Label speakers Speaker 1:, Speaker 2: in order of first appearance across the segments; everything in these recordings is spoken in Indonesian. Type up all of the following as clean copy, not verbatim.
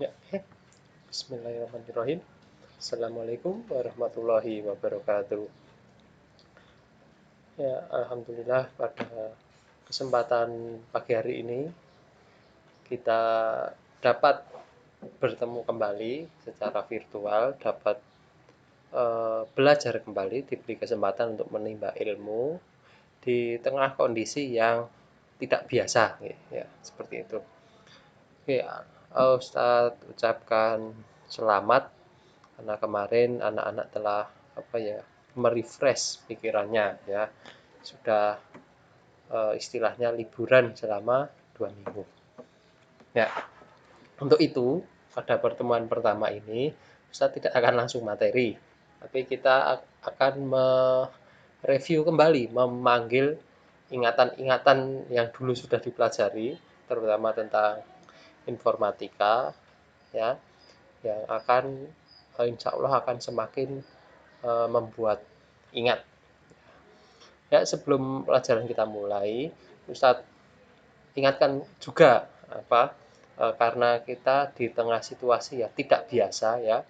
Speaker 1: Ya, bismillahirrahmanirrahim. Assalamualaikum warahmatullahi wabarakatuh. Ya, alhamdulillah pada kesempatan pagi hari ini kita dapat bertemu kembali secara virtual, dapat belajar kembali, diberi kesempatan untuk menimba ilmu di tengah kondisi yang tidak biasa, ya, seperti itu. Oke, Ustadz ucapkan selamat karena kemarin anak-anak telah merefresh pikirannya, ya, sudah istilahnya liburan selama 2 minggu. Ya, untuk itu pada pertemuan pertama ini Ustadz tidak akan langsung materi, tapi kita akan mereview kembali, memanggil ingatan-ingatan yang dulu sudah dipelajari, terutama tentang informatika, ya, yang akan insya Allah akan semakin membuat ingat. Ya, sebelum pelajaran kita mulai, Ustadz ingatkan juga karena kita di tengah situasi ya tidak biasa, ya.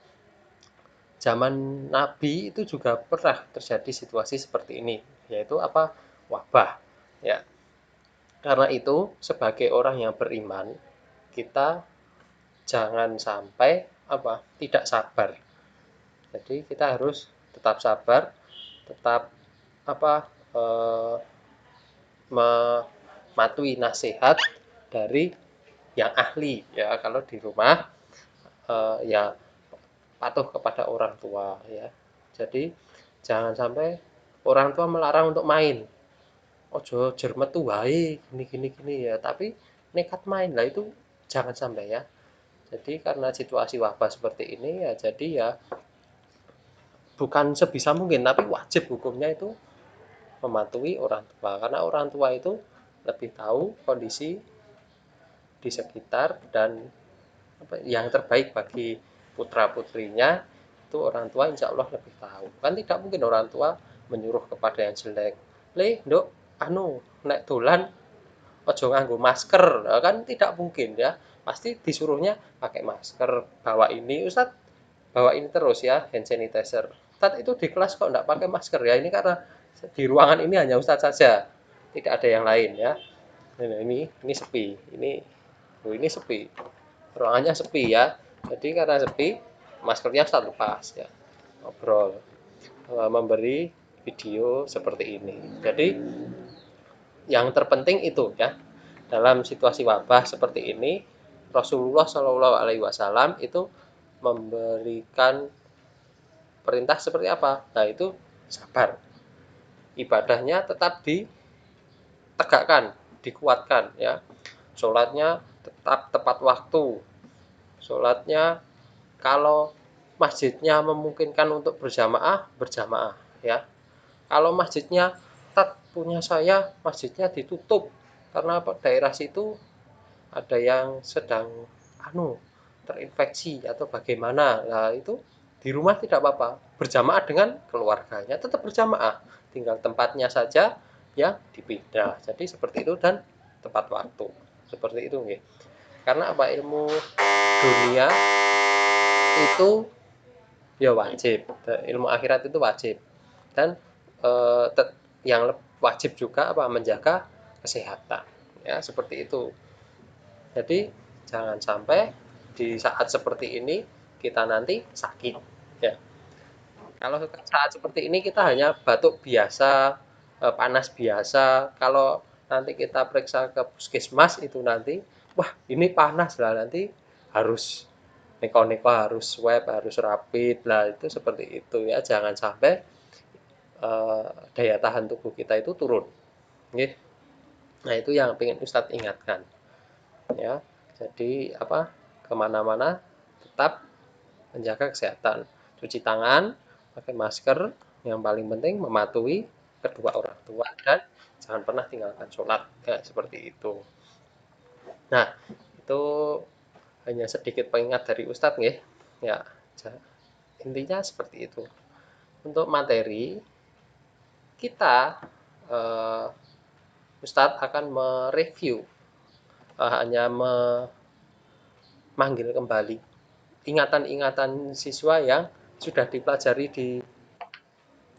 Speaker 1: Zaman Nabi itu juga pernah terjadi situasi seperti ini, yaitu wabah, ya. Karena itu sebagai orang yang beriman, kita jangan sampai tidak sabar. Jadi kita harus tetap sabar, tetap apa eh, mematuhi nasihat dari yang ahli, ya. Kalau di rumah ya patuh kepada orang tua, ya. Jadi jangan sampai orang tua melarang untuk main, ojo jer metu wae gini gini gini, ya, tapi nekat main lah, itu jangan sampai, ya. Jadi karena situasi wabah seperti ini, ya, jadi ya bukan sebisa mungkin tapi wajib hukumnya itu mematuhi orang tua, karena orang tua itu lebih tahu kondisi di sekitar dan yang terbaik bagi putra putrinya. Itu orang tua insya Allah lebih tahu, kan tidak mungkin orang tua menyuruh kepada yang jelek, le nduk anu nek dolan ojo nganggo masker, kan tidak mungkin, ya. Pasti disuruhnya pakai masker, bawa ini Ustaz, bawa ini terus, ya, hand sanitizer. Ustaz itu di kelas kok enggak pakai masker, ya, ini karena di ruangan ini hanya Ustaz saja, tidak ada yang lain, ya. Ini sepi, ini sepi, ruangannya sepi, ya. Jadi karena sepi, maskernya Ustaz lepas, ya, ngobrol, memberi video seperti ini. Jadi yang terpenting itu, ya, dalam situasi wabah seperti ini Rasulullah Shallallahu Alaihi Wasallam itu memberikan perintah seperti apa? Nah, itu sabar, ibadahnya tetap ditegakkan, dikuatkan, ya. Sholatnya tetap tepat waktu, sholatnya kalau masjidnya memungkinkan untuk berjamaah, berjamaah, ya. Kalau masjidnya tat punya saya, masjidnya ditutup karena daerah situ ada yang sedang terinfeksi atau bagaimana. Nah, itu di rumah tidak apa-apa, berjamaah dengan keluarganya, tetap berjamaah, tinggal tempatnya saja yang dipindah. Jadi seperti itu, dan tepat waktu. Seperti itu, nggih. Karena ilmu dunia itu ya wajib, ilmu akhirat itu wajib, dan eh, yang wajib juga menjaga kesehatan, ya, seperti itu. Jadi jangan sampai di saat seperti ini kita nanti sakit, ya. Kalau saat seperti ini kita hanya batuk biasa, panas biasa, kalau nanti kita periksa ke puskesmas itu nanti, wah, ini panas lah, nanti harus neko-neko, harus swab, harus rapid lah, itu seperti itu, ya. Jangan sampai daya tahan tubuh kita itu turun, nggih. Nah, itu yang ingin Ustadz ingatkan, ya. Jadi kemana-mana tetap menjaga kesehatan, cuci tangan, pakai masker, yang paling penting mematuhi kedua orang tua, dan jangan pernah tinggalkan sholat, ya, seperti itu. Nah, itu hanya sedikit pengingat dari Ustadz, nggih, ya. Intinya seperti itu. Untuk materi kita, eh, Ustadz akan mereview, hanya manggil kembali ingatan-ingatan siswa yang sudah dipelajari di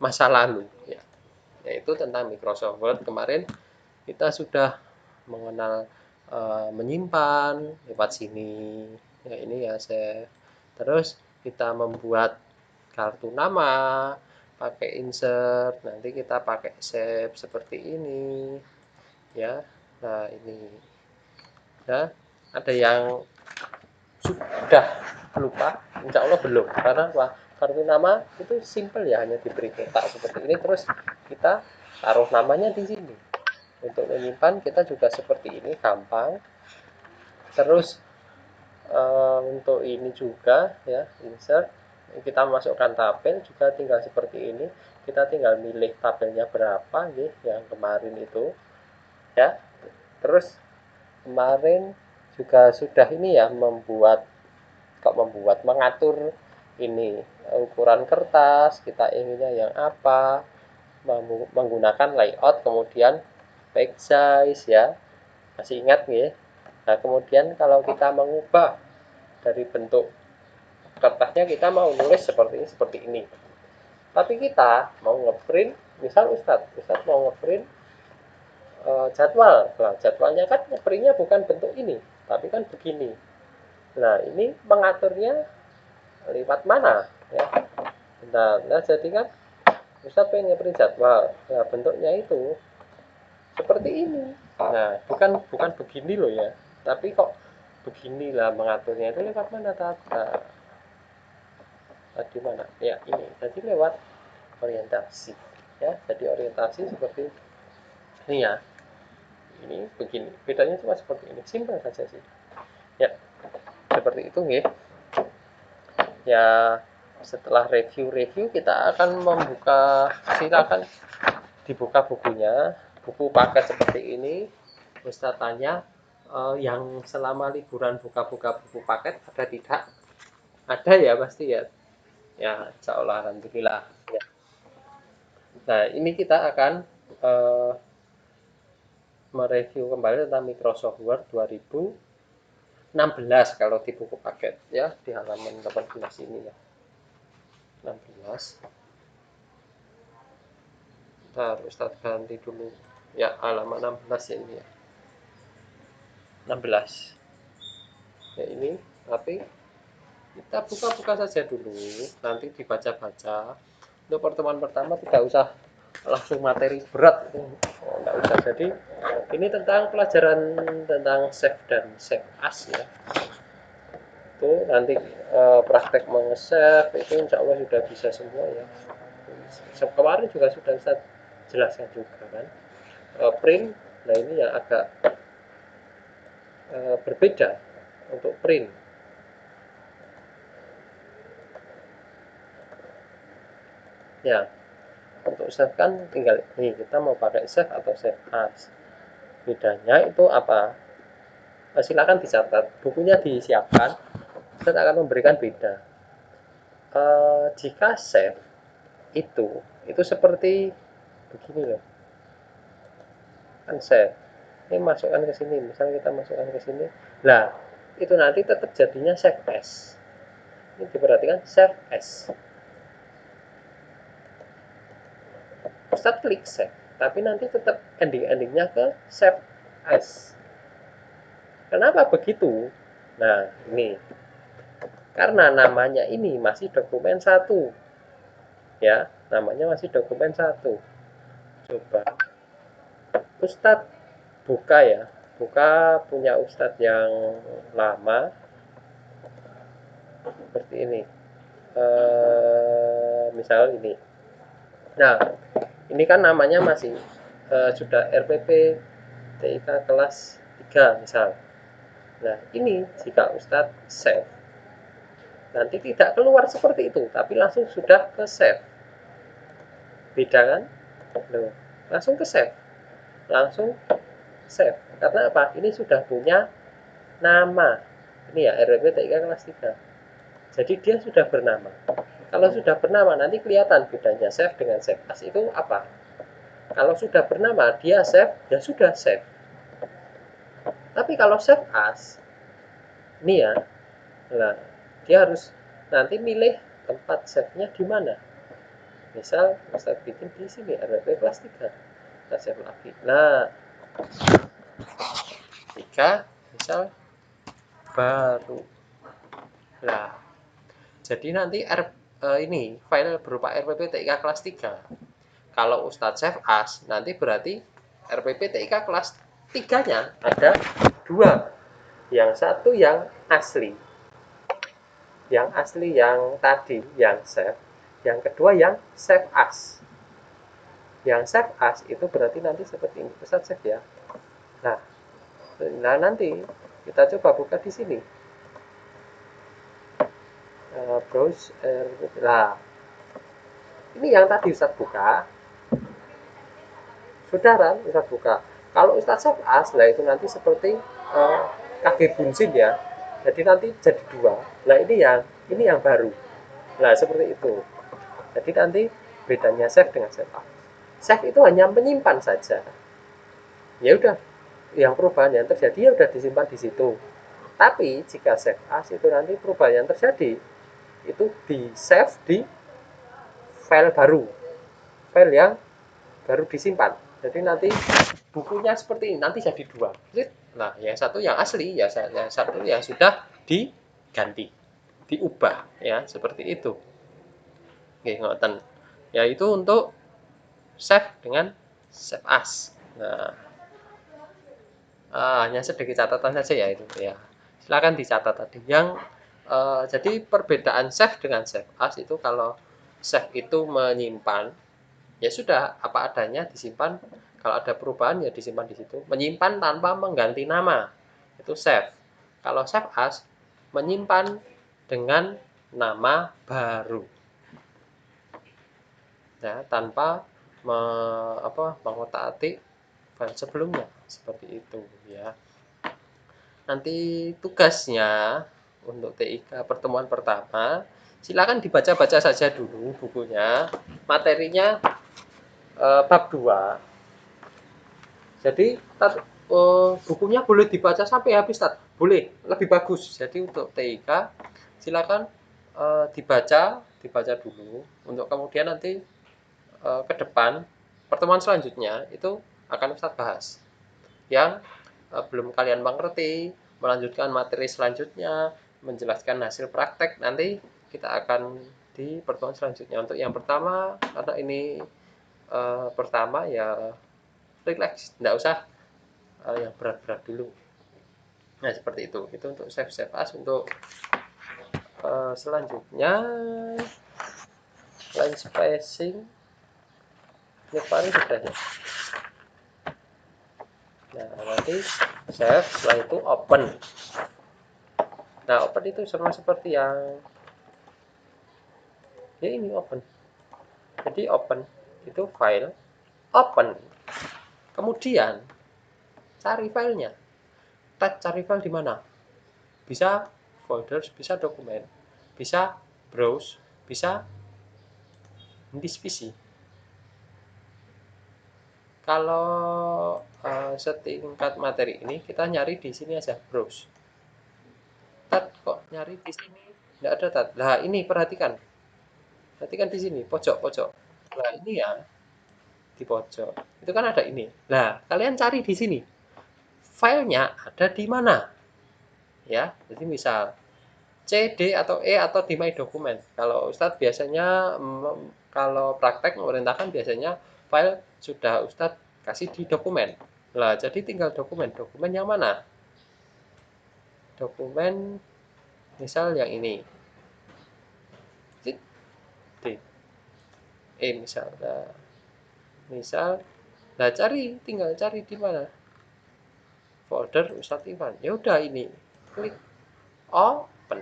Speaker 1: masa lalu, ya, yaitu tentang Microsoft Word. Kemarin kita sudah mengenal menyimpan lewat sini, ya, ini ya saya. Terus kita membuat kartu nama pakai insert, nanti kita pakai save seperti ini, ya. Nah, ini ya, ada yang sudah lupa? Insya Allah belum, karena kartu nama itu simple ya, hanya diberi kotak seperti ini, terus kita taruh namanya di sini. Untuk menyimpan kita juga seperti ini, gampang. Terus untuk ini juga ya, insert, kita masukkan tabel juga tinggal seperti ini, kita tinggal milih tabelnya berapa nih, yang kemarin itu ya. Terus kemarin juga sudah ini ya, mengatur ini ukuran kertas, kita inginnya yang apa, menggunakan layout, kemudian page size ya, masih ingat ya. Nah, kemudian kalau kita mengubah dari bentuk kertasnya, kita mau nulis seperti ini, tapi kita mau ngeprint, misal Ustadz mau ngeprint jadwal. Nah, jadwalnya kan ngeprintnya bukan bentuk ini, tapi kan begini. Nah, ini mengaturnya lewat mana ya. Nah, jadi kan Ustadz pengen ngeprint jadwal, nah bentuknya itu seperti ini. Nah, bukan begini loh ya, tapi kok beginilah mengaturnya itu lewat mana tata? Tadi mana? Ya, ini. Jadi lewat orientasi. Ya, jadi orientasi seperti ini ya. Ini begini. Bedanya cuma seperti ini. Simpel saja sih. Ya, seperti itu nggih. Ya, setelah review kita akan membuka, silakan dibuka bukunya, buku paket seperti ini. Ustaz tanya, yang selama liburan buka-buka buku paket ada tidak? Ada ya pasti ya. Ya, insya Allah, alhamdulillah. Ya. Nah, ini kita akan mereview kembali tentang Microsoft Word 2016 kalau di buku paket ya, di halaman 18 ini ya. 16. Bentar, Ustaz ganti dulu. Ya, halaman 16 ya ini ya. 16. Ya ini, tapi kita buka-buka saja dulu, nanti dibaca-baca. Untuk pertemuan pertama tidak usah langsung materi berat, enggak usah. Jadi ini tentang pelajaran tentang save dan save as ya. Itu nanti praktek meng-save itu insya Allah sudah bisa semua ya. Kemarin juga sudah saya jelaskan juga kan. Print, nah ini yang agak berbeda untuk print. Ya, untuk save kan tinggal nih, kita mau pakai save atau save as. Bedanya itu apa? Silakan dicatat, bukunya disiapkan, saya akan memberikan beda. Jika save itu seperti begini loh, kan save. Ini masukkan ke sini, misalnya kita masukkan ke sini, nah itu nanti tetap jadinya save as. Ini diperhatikan, save as. Ustadz klik save, tapi nanti tetap ending-endingnya ke save as. Kenapa begitu? Nah, ini karena namanya ini masih dokumen satu. Ya, namanya masih dokumen satu. Coba Ustadz buka ya. Buka punya Ustadz yang lama seperti ini. Misal ini. Nah, ini kan namanya masih sudah RPP TIK kelas 3 misal. Nah, ini jika Ustadz save, nanti tidak keluar seperti itu, tapi langsung sudah ke save. Beda kan? Loh, langsung ke save. Langsung save. Karena apa? Ini sudah punya nama. Ini ya, RWP TIK kelas 3. Jadi dia sudah bernama. Kalau sudah bernama, nanti kelihatan bedanya save dengan save as itu apa. Kalau sudah bernama, dia save, ya sudah save. Tapi kalau save as, ini ya, Nah, dia harus nanti milih tempat save-nya di mana. Misal Ustaz bikin di sini RWP kelas 3. Kita save lagi. Nah, 3 misal baru. Nah, jadi nanti ini file berupa RPP TIK kelas 3. Kalau Ustadz save as, nanti berarti RPP TIK kelas 3-nya ada 2. Yang satu yang asli. Yang asli yang tadi, yang save. Yang kedua yang save as. Yang save as itu berarti nanti seperti ini. Ustadz save ya. Nah, nanti kita coba buka di sini. Browse nah, ini yang tadi Ustadz buka. Sudah kan Ustadz buka. Kalau Ustadz save as, lah itu nanti seperti KG Bunsin ya. Jadi nanti jadi 2. Nah ini yang baru. Nah seperti itu. Jadi nanti bedanya save dengan save as. Save itu hanya menyimpan saja. Ya udah, yang perubahan yang terjadi ya udah disimpan di situ. Tapi jika save as itu nanti perubahan yang terjadi itu di save di file baru, file yang baru disimpan. Jadi nanti bukunya seperti ini, nanti jadi 2. Nah, yang satu yang asli, ya yang satu yang sudah diganti, diubah ya, seperti itu. Oke, ngoten. Ya itu untuk save dengan save as. Nah, hanya sedikit catatan saja ya itu ya. Silakan dicatat tadi. Jadi perbedaan save dengan save as itu kalau save itu menyimpan, ya sudah apa adanya disimpan. Kalau ada perubahan ya disimpan di situ. Menyimpan tanpa mengganti nama itu save. Kalau save as menyimpan dengan nama baru. Ya, tanpa mengotak-atik file sebelumnya seperti itu ya. Nanti tugasnya untuk TIK pertemuan pertama silakan dibaca-baca saja dulu bukunya. Materinya bab 2. Jadi bukunya boleh dibaca sampai habis, Tat. Boleh, lebih bagus. Jadi untuk TIK silakan dibaca dulu untuk kemudian nanti ke depan pertemuan selanjutnya itu akan Ustadz bahas yang belum kalian mengerti, melanjutkan materi selanjutnya, menjelaskan hasil praktek, nanti kita akan di pertemuan selanjutnya. Untuk yang pertama, karena ini pertama ya relax, tidak usah yang berat-berat dulu. Nah seperti itu untuk save as. Untuk selanjutnya line spacing ini paling sudah ya. Nah nanti save, setelah itu open. Nah open itu sama seperti yang ya ini open. Jadi open itu file, open, kemudian cari filenya. Cari file di mana? Bisa folders, bisa dokumen, bisa browse, bisa disk PC. Kalau setingkat materi ini kita nyari di sini aja browse. Tat kok nyari di sini nggak ada tat. Nah ini perhatikan di sini pojok. Nah ini ya di pojok itu kan ada ini. Nah kalian cari di sini filenya ada di mana ya. Jadi misal C, D, atau E, atau di My Dokumen. Kalau Ustadz biasanya kalau praktek memerintahkan biasanya file sudah Ustadz kasih di dokumen. Nah, jadi tinggal dokumen. Dokumen yang mana? Dokumen misal yang ini. D, E misal. Nah, tinggal cari di mana? Folder Ustadz Iwan. Ya udah ini. Klik open.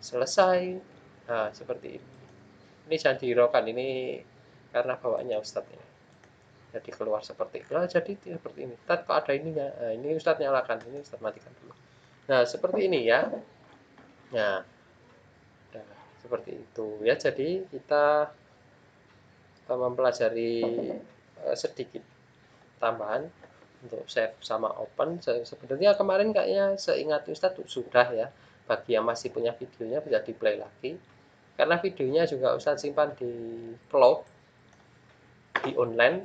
Speaker 1: Selesai. Nah, seperti ini. Ini jangan dihiraukan, ini karena bawaannya Ustadz ini. Jadi keluar seperti itu. Nah, jadi seperti ini. Tad kok ada ininya. Nah, ini Ustadz nyalakan, ini Ustadz matikan dulu. Nah, seperti ini ya. Nah, seperti itu ya. Jadi kita mempelajari sedikit tambahan untuk save sama open. Sebenarnya kemarin kayaknya seingat Ustadz sudah ya. bagi yang masih punya videonya bisa di play lagi, karena videonya juga Ustadz simpan di cloud, di online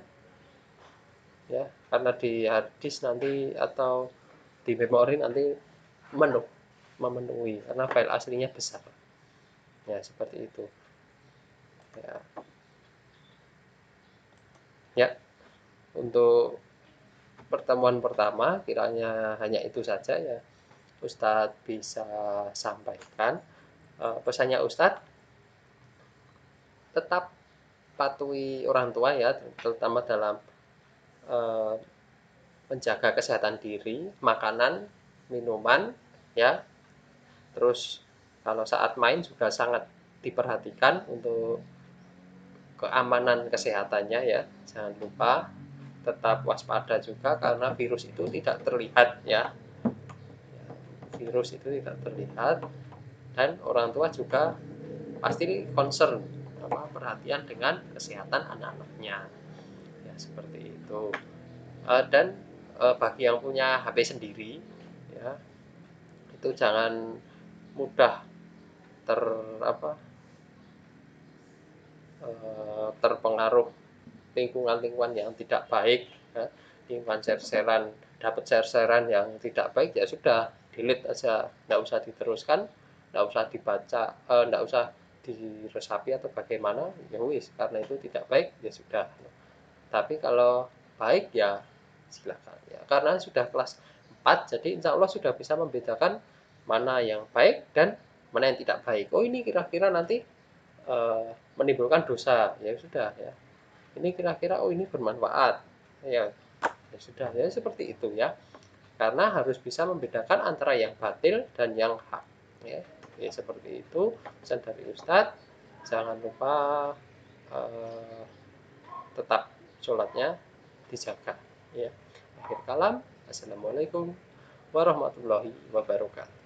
Speaker 1: ya, karena di hard disk nanti atau di memori nanti memenuhi karena file aslinya besar ya, seperti itu ya. Ya, untuk pertemuan pertama kiranya hanya itu saja ya Ustadz bisa sampaikan. Pesannya Ustadz tetap patuhi orang tua ya, terutama dalam eh, menjaga kesehatan diri, makanan, minuman ya. Terus kalau saat main juga sangat diperhatikan untuk keamanan kesehatannya ya. Jangan lupa tetap waspada juga karena virus itu tidak terlihat ya. Virus itu tidak terlihat, dan orang tua juga pasti concern perhatian dengan kesehatan anak-anaknya ya, seperti itu. Dan bagi yang punya HP sendiri ya, itu jangan mudah ter apa terpengaruh lingkungan-lingkungan yang tidak baik ya. Lingkungan share-sharean, dapat share-sharean yang tidak baik ya sudah delete aja, nggak usah diteruskan, nggak usah dibaca, nggak usah diresapi atau bagaimana ya wis, karena itu tidak baik ya sudah. Tapi kalau baik ya silakan ya, karena sudah kelas 4 jadi insya Allah sudah bisa membedakan mana yang baik dan mana yang tidak baik. Oh ini kira-kira nanti menimbulkan dosa ya sudah ya, ini kira-kira oh ini bermanfaat ya, ya sudah ya, seperti itu ya, karena harus bisa membedakan antara yang batil dan yang hak ya, ya seperti itu pesan dari Ustadz. Jangan lupa eh, tetap sholatnya dijaga ya. Akhir kalam, assalamualaikum warahmatullahi wabarakatuh.